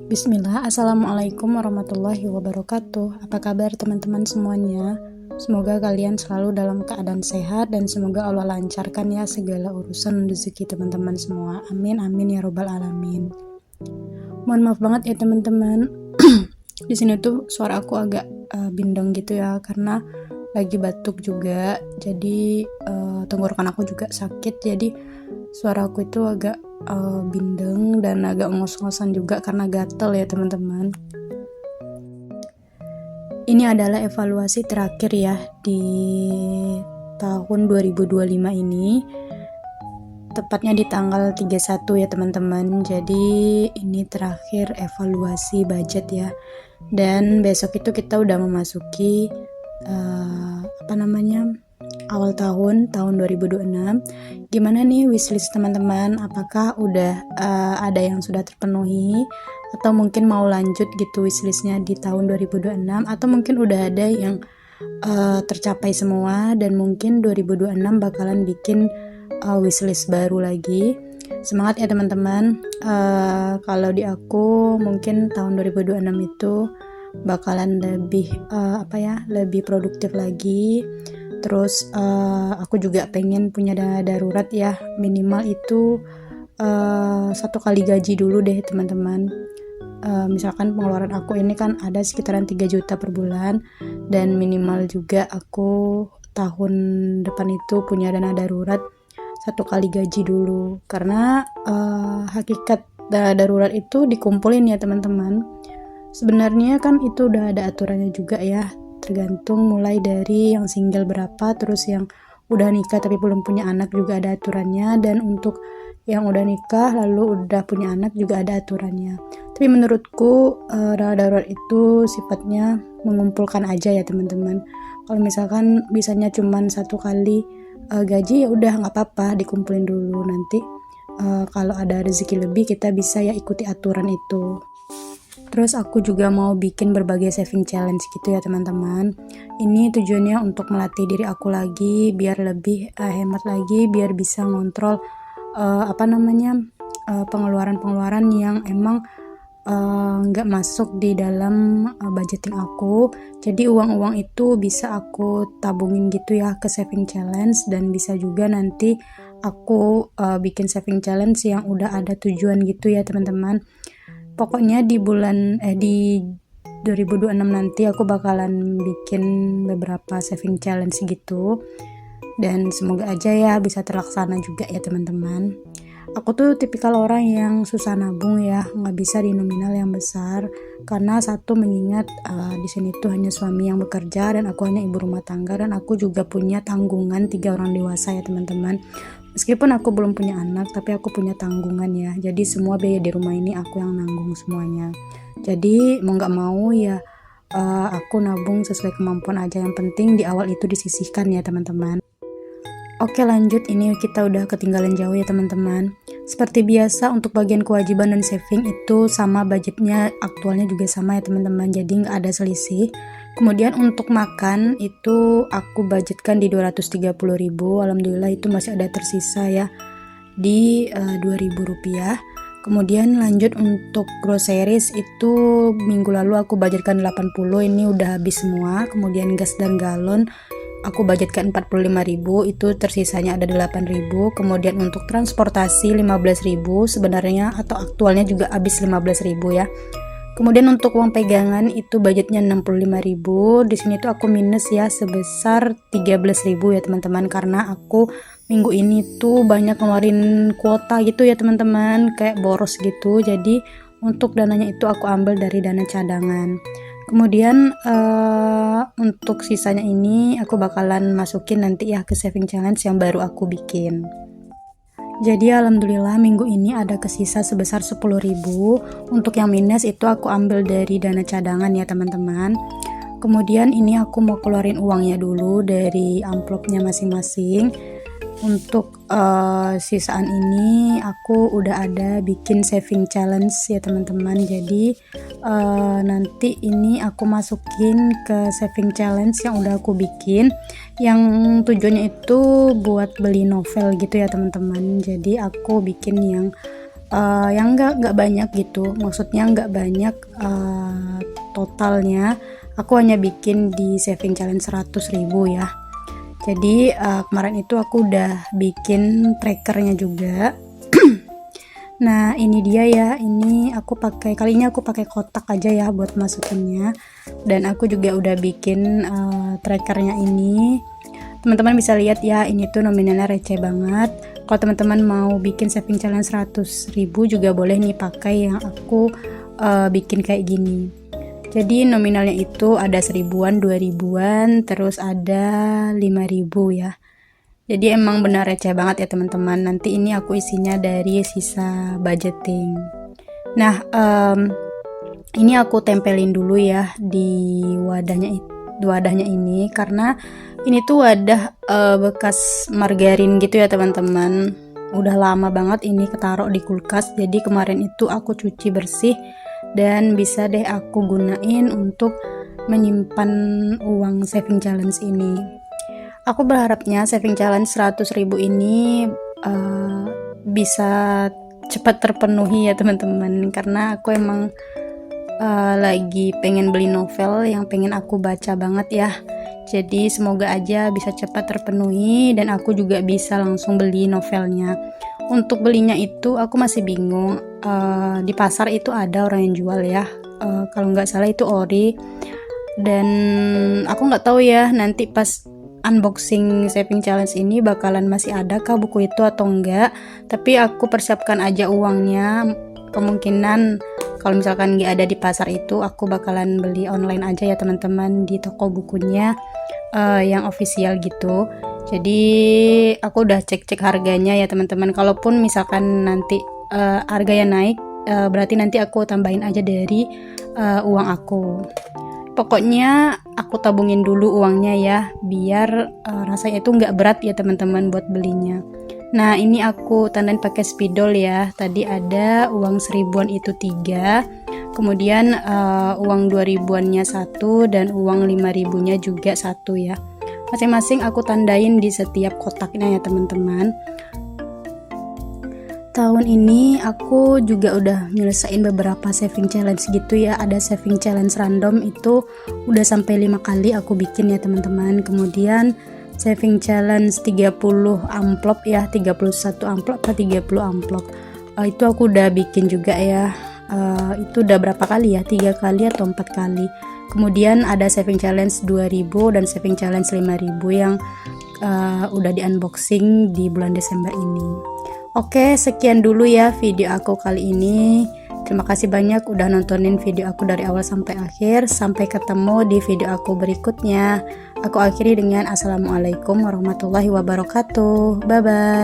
Bismillah, Assalamualaikum warahmatullahi wabarakatuh. Apa kabar teman-teman semuanya? Semoga kalian selalu dalam keadaan sehat dan semoga Allah lancarkan ya segala urusan rezeki teman-teman semua. Amin amin ya robbal alamin. Mohon maaf banget ya teman-teman. Di sini tuh suara aku agak bindeng gitu ya karena lagi batuk juga. Jadi tenggorokan aku juga sakit. Jadi suara aku itu agak bindeng dan agak ngos-ngosan juga karena gatel ya teman-teman. Ini adalah evaluasi terakhir ya di tahun 2025 ini, tepatnya di tanggal 31 ya teman-teman. Jadi ini terakhir evaluasi budget ya, dan besok itu kita udah memasuki awal tahun 2026. Gimana nih wishlist teman-teman? Apakah udah ada yang sudah terpenuhi atau mungkin mau lanjut gitu wishlistnya di tahun 2026, atau mungkin udah ada yang tercapai semua dan mungkin 2026 bakalan bikin wishlist baru lagi. Semangat ya teman-teman. Kalau di aku mungkin tahun 2026 itu bakalan lebih lebih produktif lagi. Terus aku juga pengen punya dana darurat ya, minimal itu 1 kali gaji dulu deh teman-teman. Misalkan pengeluaran aku ini kan ada sekitaran 3 juta per bulan, dan minimal juga aku tahun depan itu punya dana darurat 1 kali gaji dulu, karena hakikat dana darurat itu dikumpulin ya teman-teman. Sebenarnya kan itu udah ada aturannya juga ya, tergantung mulai dari yang single berapa, terus yang udah nikah tapi belum punya anak juga ada aturannya, dan untuk yang udah nikah lalu udah punya anak juga ada aturannya. Tapi menurutku dana darurat itu sifatnya mengumpulkan aja ya teman-teman. Kalau misalkan bisanya cuman 1 kali gaji, ya udah nggak apa-apa, dikumpulin dulu, nanti kalau ada rezeki lebih kita bisa ya ikuti aturan itu. Terus aku juga mau bikin berbagai saving challenge gitu ya teman-teman. Ini tujuannya untuk melatih diri aku lagi biar lebih hemat lagi, biar bisa ngontrol pengeluaran-pengeluaran yang emang nggak masuk di dalam budgeting aku. Jadi uang-uang itu bisa aku tabungin gitu ya ke saving challenge, dan bisa juga nanti aku bikin saving challenge yang udah ada tujuan gitu ya teman-teman. Pokoknya di 2026 nanti aku bakalan bikin beberapa saving challenge gitu, dan semoga aja ya bisa terlaksana juga ya teman-teman. Aku tuh tipikal orang yang susah nabung ya, nggak bisa di nominal yang besar, karena satu mengingat di sini tuh hanya suami yang bekerja dan aku hanya ibu rumah tangga, dan aku juga punya tanggungan 3 orang dewasa ya teman-teman. Meskipun aku belum punya anak, tapi aku punya tanggungan ya. Jadi semua biaya di rumah ini aku yang nanggung semuanya. Jadi mau nggak mau ya aku nabung sesuai kemampuan aja. Yang penting di awal itu disisihkan ya teman-teman. Oke lanjut, ini kita udah ketinggalan jauh ya teman-teman. Seperti biasa untuk bagian kewajiban dan saving itu sama, budgetnya aktualnya juga sama ya teman-teman. Jadi nggak ada selisih. Kemudian untuk makan itu aku budgetkan di 230.000. Alhamdulillah itu masih ada tersisa ya di 2.000 rupiah. Kemudian lanjut untuk groceries itu minggu lalu aku budgetkan 80, ini udah habis semua. Kemudian gas dan galon aku budgetkan 45.000, itu tersisanya ada 8.000. Kemudian untuk transportasi 15.000 sebenarnya, atau aktualnya juga habis 15.000 ya. Kemudian untuk uang pegangan itu budgetnya 65.000. Di sini tuh aku minus ya sebesar 13.000 ya teman-teman, karena aku minggu ini tuh banyak ngeluarin kuota gitu ya teman-teman, kayak boros gitu. Jadi untuk dananya itu aku ambil dari dana cadangan. Kemudian untuk sisanya ini aku bakalan masukin nanti ya ke saving challenge yang baru aku bikin. Jadi alhamdulillah minggu ini ada kesisa sebesar 10.000. Untuk yang minus itu aku ambil dari dana cadangan ya teman-teman. Kemudian ini aku mau keluarin uangnya dulu dari amplopnya masing-masing. Untuk sisaan ini aku udah ada bikin saving challenge ya teman-teman. Jadi nanti ini aku masukin ke saving challenge yang udah aku bikin, yang tujuannya itu buat beli novel gitu ya teman-teman. Jadi aku bikin yang yang nggak banyak gitu, maksudnya nggak banyak totalnya. Aku hanya bikin di saving challenge 100.000 ya. Jadi kemarin itu aku udah bikin trackernya juga. Nah ini dia ya, ini aku pakai, kali ini aku pakai kotak aja ya buat masukinnya. Dan aku juga udah bikin trackernya ini. Teman-teman bisa lihat ya, ini tuh nominalnya receh banget. Kalau teman-teman mau bikin saving challenge 100.000 juga boleh nih pakai yang aku bikin kayak gini. Jadi nominalnya itu ada 1000-an, 2000-an, terus ada 5000 ya. Jadi emang benar receh banget ya teman-teman. Nanti ini aku isinya dari sisa budgeting. Nah, ini aku tempelin dulu ya di wadahnya ini, karena ini tuh wadah bekas margarin gitu ya teman-teman. Udah lama banget ini ketaruh di kulkas. Jadi kemarin itu aku cuci bersih dan bisa deh aku gunain untuk menyimpan uang saving challenge ini. Aku berharapnya saving challenge 100.000 ini bisa cepat terpenuhi ya teman-teman, karena aku emang lagi pengen beli novel yang pengen aku baca banget ya. Jadi semoga aja bisa cepat terpenuhi dan aku juga bisa langsung beli novelnya. Untuk belinya itu aku masih bingung. Di pasar itu ada orang yang jual ya, kalau nggak salah itu ori, dan aku nggak tahu ya nanti pas unboxing saving challenge ini bakalan masih ada kah buku itu atau enggak. Tapi aku persiapkan aja uangnya. Kemungkinan kalau misalkan nggak ada di pasar itu, aku bakalan beli online aja ya teman-teman, di toko bukunya yang official gitu. Jadi aku udah cek-cek harganya ya teman-teman. Kalaupun misalkan nanti harganya naik, berarti nanti aku tambahin aja dari uang aku. Pokoknya aku tabungin dulu uangnya ya, biar rasanya itu nggak berat ya teman-teman buat belinya. Nah ini aku tandain pakai spidol ya. Tadi ada uang 1000-an itu 3, kemudian uang 2000-annya 1, dan uang 5000-nya juga 1 ya. Masing-masing aku tandain di setiap kotaknya ya teman-teman. Tahun ini aku juga udah nyelesain beberapa saving challenge gitu ya. Ada saving challenge random itu udah sampai 5 kali aku bikin ya teman-teman. Kemudian saving challenge 30 amplop ya, 31 amplop atau 30 amplop, itu aku udah bikin juga ya. Itu udah berapa kali ya, 3 kali atau 4 kali. Kemudian ada saving challenge 2000 dan saving challenge 5000 yang udah di unboxing di bulan Desember ini. Oke, sekian dulu ya video aku kali ini. Terima kasih banyak udah nontonin video aku dari awal sampai akhir. Sampai ketemu di video aku berikutnya. Aku akhiri dengan assalamualaikum warahmatullahi wabarakatuh. Bye bye.